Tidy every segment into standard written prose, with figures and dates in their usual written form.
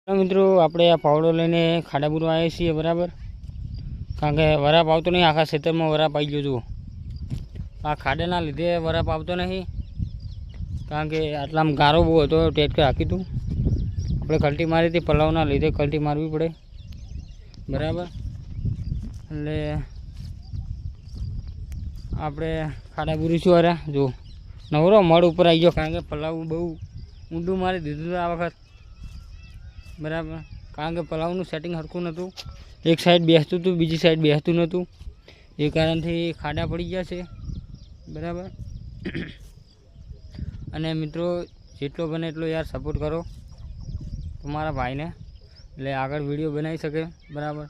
મિત્રો આપણે આ પાવડો લઈને ખાડાપુર આવ્યા છીએ બરાબર, કારણ કે વરાપ આવતો નહીં. આખા ખેતરમાં વરાપ આવી ગયો જુઓ. આ ખાડાના લીધે વરાપ આવતો નહીં, કારણ કે આટલામાં ગારો બહુ હતો. ટેટકે હાંકી હતું આપણે, કલ્ટી મારી હતી. પલાવના લીધે કલ્ટી મારવી પડે બરાબર. એટલે આપણે ખાડાપુરી છું. અરે જો નવરો મળ ઉપર આવી ગયો, કારણ કે પલાવ બહુ ઊંડું મારી દીધું આ વખત બરાબર. કારણ કે પલાવનું સેટિંગ સરખું નહોતું. એક સાઈડ બેસતું હતું, બીજી સાઈડ બેસતું નહોતું. એ કારણથી ખાડા પડી ગયા છે બરાબર. અને મિત્રો જેટલો બને એટલો યાર સપોર્ટ કરો તમારા ભાઈને, એટલે આગળ વિડીયો બનાવી શકે બરાબર.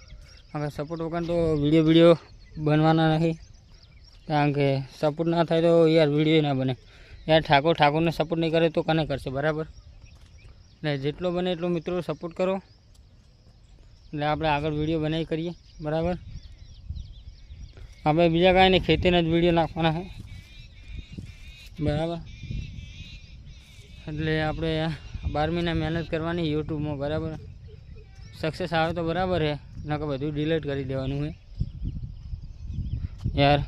કારણ કે સપોર્ટ વગર તો વિડીયો બનવાના નથી, કારણ કે સપોર્ટ ના થાય તો યાર વિડીયો ના બને. યાર ઠાકોરને સપોર્ટ નહીં કરે તો કને કરશે બરાબર. એટલે જેટલો બને એટલો મિત્રો સપોર્ટ કરો, એટલે આપણે આગળ વિડીયો બનાવી કરીએ બરાબર. આપણે બીજા કાંઈ નહીં, ખેતીના જ વિડીયો નાખવાના છે બરાબર. એટલે આપણે 12 મહિના મહેનત કરવાની યુટ્યુબમાં બરાબર. સક્સેસ આવે તો બરાબર છે, નકર બધું ડિલીટ કરી દેવાનું છે યાર.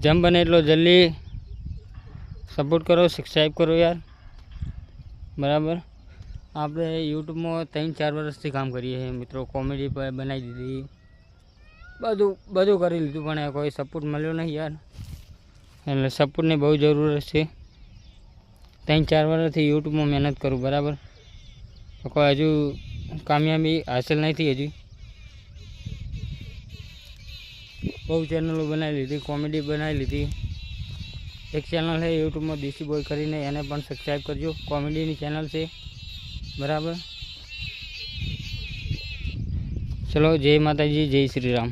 જેમ બને એટલો જલ્દી સપોર્ટ કરો, સબસ્ક્રાઈબ કરો યાર બરાબર. આપણે યુટ્યુબમાં 3-4 વર્ષથી કામ કરીએ છીએ મિત્રો. કોમેડી પર બનાવી દીધી, બધું કરી લીધું, પણ કોઈ સપોર્ટ મળ્યો નહીં યાર. એટલે સપોર્ટની બહુ જરૂરત છે. 3-4 વર્ષથી યુટ્યુબમાં મહેનત કરું બરાબર, તો કોઈ હજુ કામયાબી હાસિલ નહીં થઈ. હજુ બહુ ચેનલો બનાવી લીધી, કોમેડી બનાવી લીધી. એક ચેનલ છે યુટ્યુબમાં દેશી બોય કરીને, એને પણ સબસ્ક્રાઈબ કરજો. કોમેડીની ચેનલ છે બરાબર. ચલો, જય માતાજી, જય શ્રી રામ.